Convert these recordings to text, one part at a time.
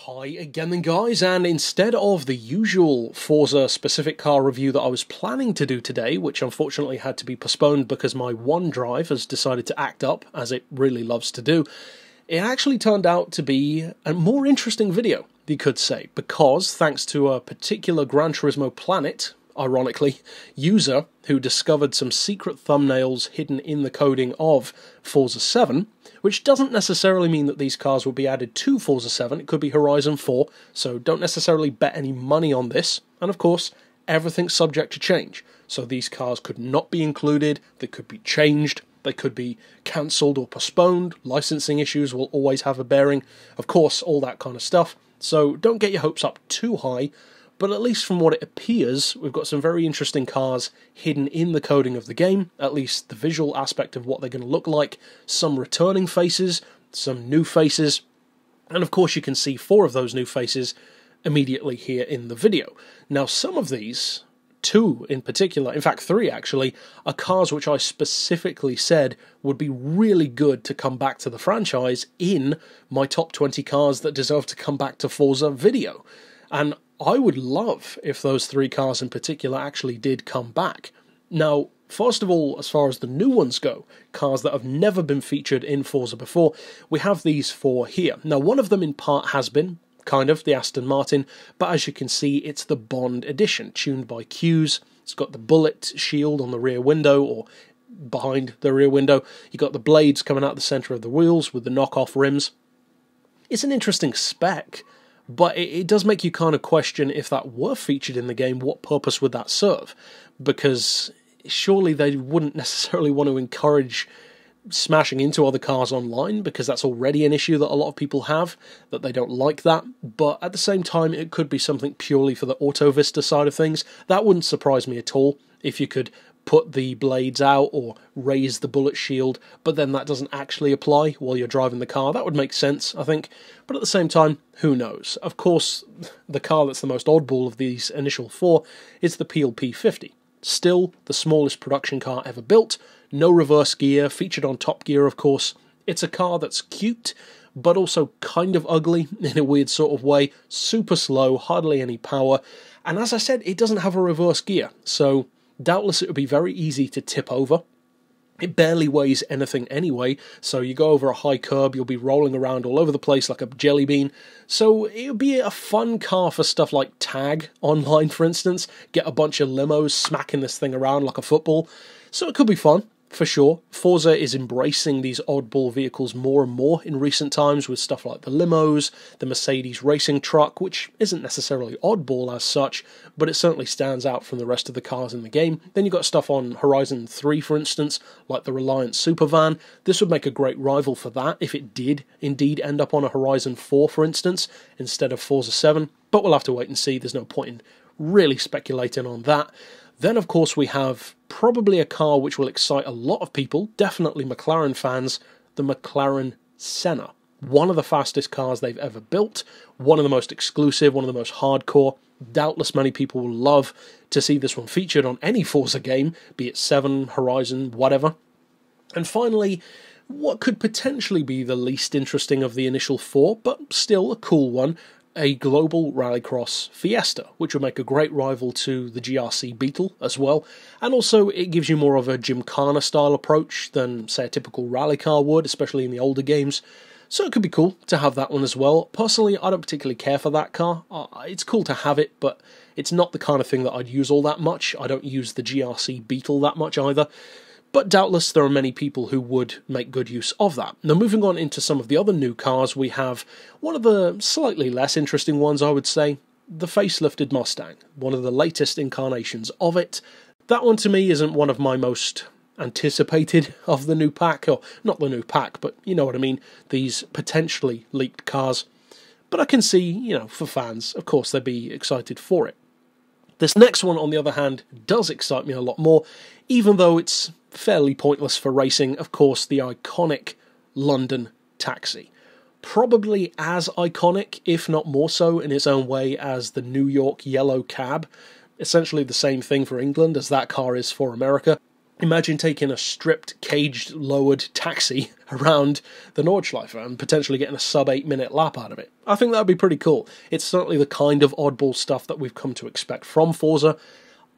Hi again then guys, and instead of the usual Forza specific car review that I was planning to do today, which unfortunately had to be postponed because my OneDrive has decided to act up, as it really loves to do, it actually turned out to be a more interesting video, you could say, because thanks to a particular Gran Turismo Planet, ironically, user who discovered some secret thumbnails hidden in the coding of Forza 7, which doesn't necessarily mean that these cars will be added to Forza 7, it could be Horizon 4, so don't necessarily bet any money on this, and of course, everything's subject to change, so these cars could not be included, they could be changed, they could be cancelled or postponed, licensing issues will always have a bearing, of course, all that kind of stuff, so don't get your hopes up too high, but at least from what it appears, we've got some very interesting cars hidden in the coding of the game, at least the visual aspect of what they're going to look like, some returning faces, some new faces, and of course you can see 4 of those new faces immediately here in the video. Now some of these, 2 in particular, in fact 3 actually, are cars which I specifically said would be really good to come back to the franchise in my top 20 cars that deserve to come back to Forza video. And I would love if those 3 cars in particular actually did come back. Now, first of all, as far as the new ones go, cars that have never been featured in Forza before, we have these 4 here. Now, one of them in part has been, kind of, the Aston Martin, but as you can see, it's the Bond edition, tuned by Q's. It's got the bullet shield on the rear window, or behind the rear window. You've got the blades coming out the centre of the wheels with the knockoff rims. It's an interesting spec, but it does make you kind of question if that were featured in the game, what purpose would that serve? Because surely they wouldn't necessarily want to encourage smashing into other cars online, because that's already an issue that a lot of people have, that they don't like that. But at the same time, it could be something purely for the Auto Vista side of things. That wouldn't surprise me at all if you could put the blades out or raise the bullet shield, but then that doesn't actually apply while you're driving the car. That would make sense, I think, but at the same time, who knows? Of course, the car that's the most oddball of these initial 4 is the Peel P50. Still, the smallest production car ever built, no reverse gear, featured on Top Gear, of course. It's a car that's cute, but also kind of ugly in a weird sort of way, super slow, hardly any power, and as I said, it doesn't have a reverse gear, so doubtless it would be very easy to tip over. It barely weighs anything anyway, so you go over a high curb, you'll be rolling around all over the place like a jelly bean. So it would be a fun car for stuff like tag online, for instance. Get a bunch of limos smacking this thing around like a football. So it could be fun, for sure. Forza is embracing these oddball vehicles more and more in recent times with stuff like the limos, the Mercedes racing truck, which isn't necessarily oddball as such, but it certainly stands out from the rest of the cars in the game. Then you've got stuff on Horizon 3, for instance, like the Reliant Supervan. This would make a great rival for that if it did indeed end up on a Horizon 4, for instance, instead of Forza 7, but we'll have to wait and see. There's no point in really speculating on that. Then, of course, we have probably a car which will excite a lot of people, definitely McLaren fans, the McLaren Senna. One of the fastest cars they've ever built, one of the most exclusive, one of the most hardcore. Doubtless many people will love to see this one featured on any Forza game, be it 7, Horizon, whatever. And finally, what could potentially be the least interesting of the initial 4, but still a cool one, a global rallycross Fiesta, which would make a great rival to the GRC Beetle as well, and also it gives you more of a Gymkhana style approach than, say, a typical rally car would, especially in the older games, so it could be cool to have that one as well. Personally, I don't particularly care for that car. It's cool to have it, but it's not the kind of thing that I'd use all that much. I don't use the GRC Beetle that much either. But doubtless there are many people who would make good use of that. Now moving on into some of the other new cars, we have one of the slightly less interesting ones, I would say, the facelifted Mustang, one of the latest incarnations of it. That one to me isn't one of my most anticipated of the new pack, or not the new pack, but you know what I mean, these potentially leaked cars. But I can see, you know, for fans, of course they'd be excited for it. This next one, on the other hand, does excite me a lot more, even though it's fairly pointless for racing. Of course, the iconic London Taxi. Probably as iconic, if not more so, in its own way as the New York Yellow Cab. Essentially the same thing for England as that car is for America. Imagine taking a stripped, caged, lowered taxi around the Nordschleife and potentially getting a sub 8 minute lap out of it. I think that would be pretty cool. It's certainly the kind of oddball stuff that we've come to expect from Forza.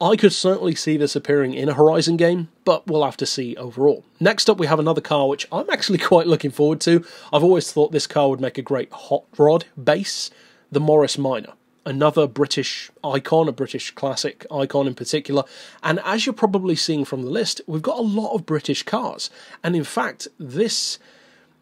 I could certainly see this appearing in a Horizon game, but we'll have to see overall. Next up we have another car which I'm actually quite looking forward to. I've always thought this car would make a great hot rod base, the Morris Minor. Another British icon, a British classic icon in particular, and as you're probably seeing from the list, we've got a lot of British cars, and in fact this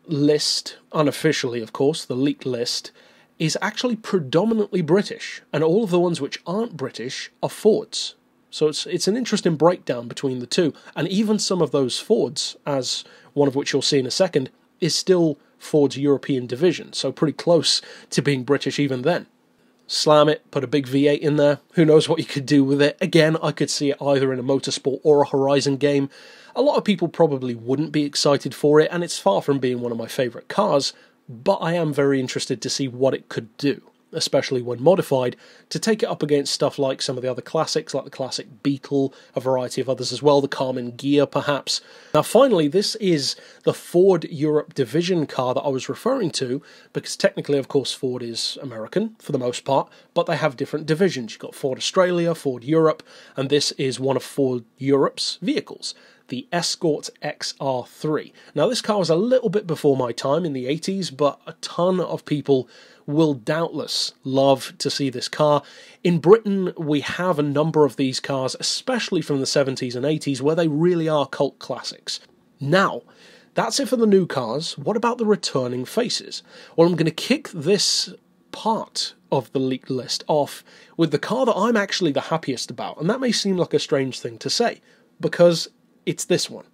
list, unofficially of course, the leaked list, is actually predominantly British, and all of the ones which aren't British are Fords. So it's an interesting breakdown between the two, and even some of those Fords, as one of which you'll see in a second, is still Ford's European division, so pretty close to being British even then. Slam it, put a big V8 in there, who knows what you could do with it. Again, I could see it either in a motorsport or a Horizon game. A lot of people probably wouldn't be excited for it, and it's far from being one of my favourite cars, but I am very interested to see what it could do, especially when modified, to take it up against stuff like some of the other classics, like the classic Beetle, a variety of others as well, the Carmen Ghia perhaps. Now finally, this is the Ford Europe Division car that I was referring to, because technically of course Ford is American for the most part, but they have different divisions. You've got Ford Australia, Ford Europe, and this is one of Ford Europe's vehicles, the Escort XR3. Now this car was a little bit before my time in the 80s, but a ton of people will doubtless love to see this car. In Britain, we have a number of these cars, especially from the 70s and 80s, where they really are cult classics. Now, that's it for the new cars. What about the returning faces? Well, I'm going to kick this part of the leaked list off with the car that I'm actually the happiest about, and that may seem like a strange thing to say, because it's this one,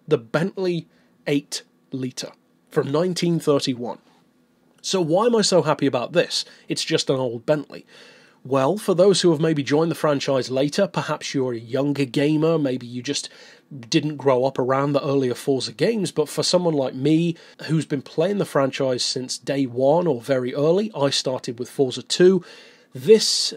the Bentley 8 litre from 1931. So why am I so happy about this? It's just an old Bentley. Well, for those who have maybe joined the franchise later, perhaps you're a younger gamer, maybe you just didn't grow up around the earlier Forza games, but for someone like me, who's been playing the franchise since day one or very early, I started with Forza 2, this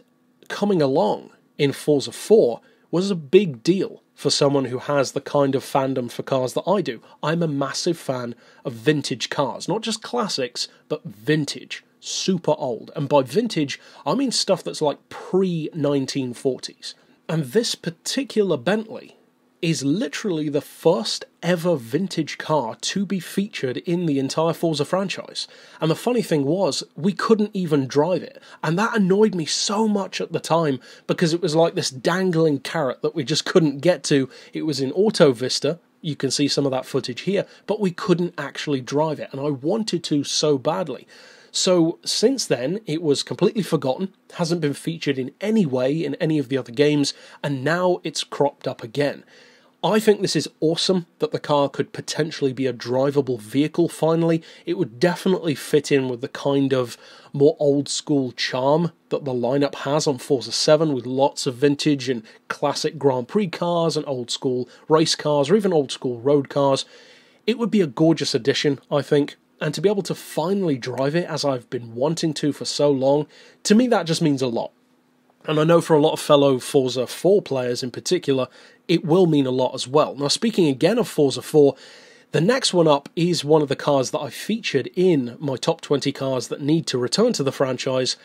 coming along in Forza 4 was a big deal for someone who has the kind of fandom for cars that I do. I'm a massive fan of vintage cars, not just classics, but vintage, super old. And by vintage, I mean stuff that's like pre-1940s. And this particular Bentley is literally the first ever vintage car to be featured in the entire Forza franchise. And the funny thing was, we couldn't even drive it. And that annoyed me so much at the time, because it was like this dangling carrot that we just couldn't get to. It was in Auto Vista, you can see some of that footage here, but we couldn't actually drive it, and I wanted to so badly. So since then, it was completely forgotten, hasn't been featured in any way in any of the other games, and now it's cropped up again. I think this is awesome that the car could potentially be a drivable vehicle finally. It would definitely fit in with the kind of more old school charm that the lineup has on Forza 7, with lots of vintage and classic Grand Prix cars and old school race cars or even old school road cars. It would be a gorgeous addition, I think, and to be able to finally drive it as I've been wanting to for so long, to me that just means a lot. And I know for a lot of fellow Forza 4 players in particular, it will mean a lot as well. Now, speaking again of Forza 4, the next one up is one of the cars that I featured in my top 20 cars that need to return to the franchise,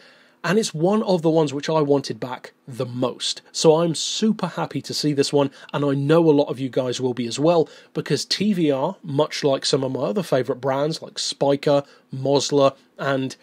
and it's one of the ones which I wanted back the most. So I'm super happy to see this one, and I know a lot of you guys will be as well, because TVR, much like some of my other favourite brands like Spiker, Mosler, and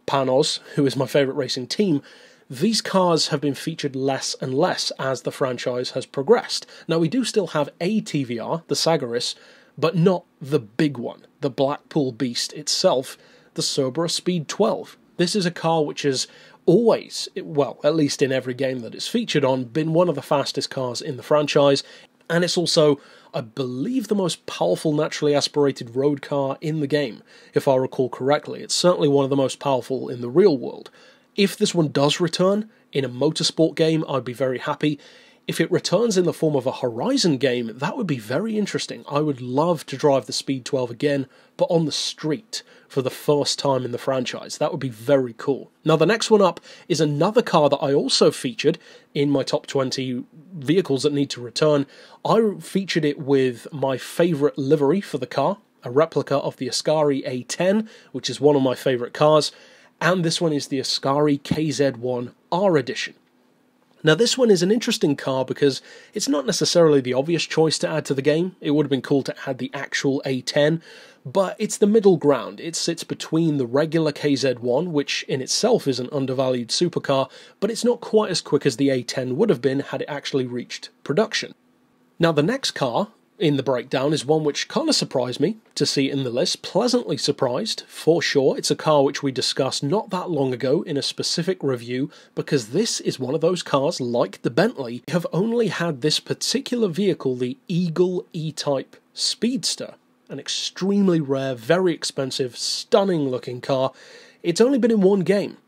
Panos, who is my favourite racing team, these cars have been featured less and less as the franchise has progressed. Now, we do still have a TVR, the Sagaris, but not the big one, the Blackpool Beast itself, the Cerberus Speed 12. This is a car which has always, well, at least in every game that it's featured on, been one of the fastest cars in the franchise, and it's also, I believe, the most powerful naturally aspirated road car in the game, if I recall correctly. It's certainly one of the most powerful in the real world. If this one does return in a motorsport game, I'd be very happy. if it returns in the form of a Horizon game, that would be very interesting. I would love to drive the Speed 12 again, but on the street for the first time in the franchise. That would be very cool. Now, the next one up is another car that I also featured in my top 20 vehicles that need to return. I featured it with my favourite livery for the car, a replica of the Ascari A10, which is one of my favourite cars, and this one is the Ascari KZ1 R Edition. Now, this one is an interesting car because it's not necessarily the obvious choice to add to the game. It would have been cool to add the actual A10, but it's the middle ground. It sits between the regular KZ1, which in itself is an undervalued supercar, but it's not quite as quick as the A10 would have been had it actually reached production. Now, the next car in the breakdown is one which kind of surprised me to see in the list. Pleasantly surprised, for sure. It's a car which we discussed not that long ago in a specific review, because this is one of those cars, like the Bentley, have only had this particular vehicle, the Eagle E-Type Speedster. An extremely rare, very expensive, stunning looking car. It's only been in one game,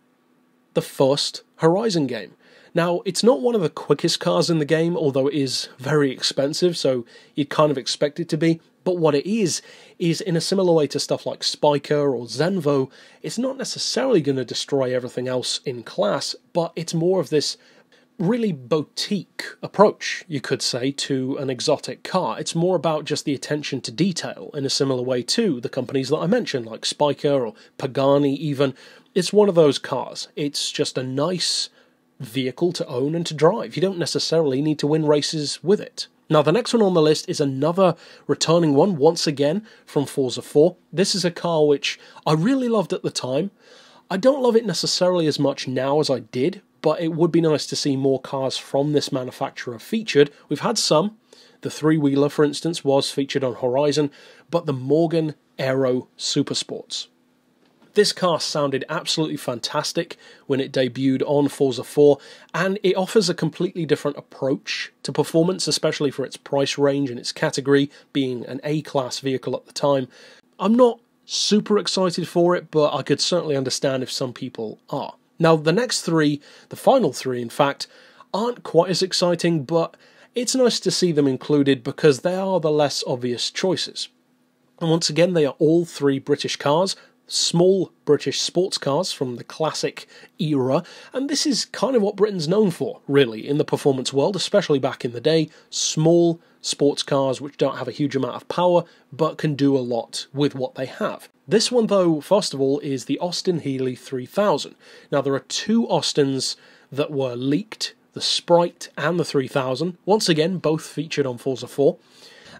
the first Horizon game. Now, it's not one of the quickest cars in the game, although it is very expensive, so you'd kind of expect it to be. But what it is in a similar way to stuff like Spiker or Zenvo, it's not necessarily going to destroy everything else in class, but it's more of this really boutique approach, you could say, to an exotic car. It's more about just the attention to detail in a similar way to the companies that I mentioned, like Spiker or Pagani even. It's one of those cars. It's just a nice vehicle to own and to drive. You don't necessarily need to win races with it. Now, the next one on the list is another returning one, once again, from Forza 4. This is a car which I really loved at the time. I don't love it necessarily as much now as I did, but it would be nice to see more cars from this manufacturer featured. We've had some. The three-wheeler, for instance, was featured on Horizon, but the Morgan Aero Supersports. This car sounded absolutely fantastic when it debuted on Forza 4, and it offers a completely different approach to performance, especially for its price range and its category, being an A-class vehicle at the time. I'm not super excited for it, but I could certainly understand if some people are. Now, the next three, the final three in fact, aren't quite as exciting, but it's nice to see them included because they are the less obvious choices. And once again, they are all three British cars, small British sports cars from the classic era, and this is kind of what Britain's known for, really, in the performance world, especially back in the day. Small sports cars which don't have a huge amount of power, but can do a lot with what they have. This one, though, first of all, is the Austin Healey 3000. Now, there are two Austins that were leaked, the Sprite and the 3000, once again, both featured on Forza 4.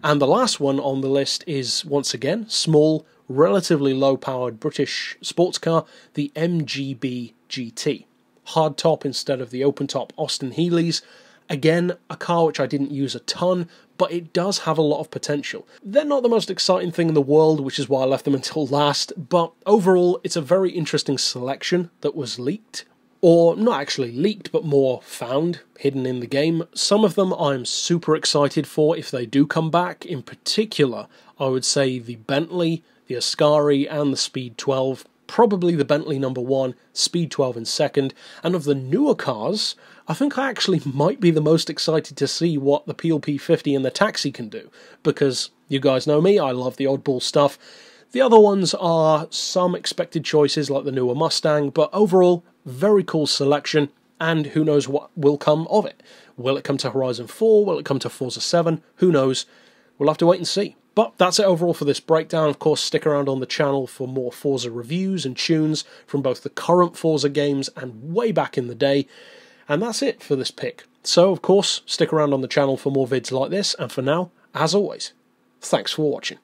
And the last one on the list is, once again, small, relatively low-powered British sports car, the MGB GT. Hardtop instead of the open-top Austin Healeys. Again, a car which I didn't use a ton, but it does have a lot of potential. They're not the most exciting thing in the world, which is why I left them until last, but overall, it's a very interesting selection that was leaked. Or not actually leaked, but more found, hidden in the game. Some of them I'm super excited for if they do come back. In particular, I would say the Bentley, the Ascari, and the Speed 12. Probably the Bentley number one, Speed 12 in second. And of the newer cars, I think I actually might be the most excited to see what the PLP 50 and the Taxi can do. Because you guys know me, I love the oddball stuff. The other ones are some expected choices like the newer Mustang, but overall, very cool selection, and who knows what will come of it. Will it come to Horizon 4? Will it come to Forza 7? Who knows? We'll have to wait and see. But that's it overall for this breakdown. Of course, stick around on the channel for more Forza reviews and tunes from both the current Forza games and way back in the day. And that's it for this pick. So, of course, stick around on the channel for more vids like this, and for now, as always, thanks for watching.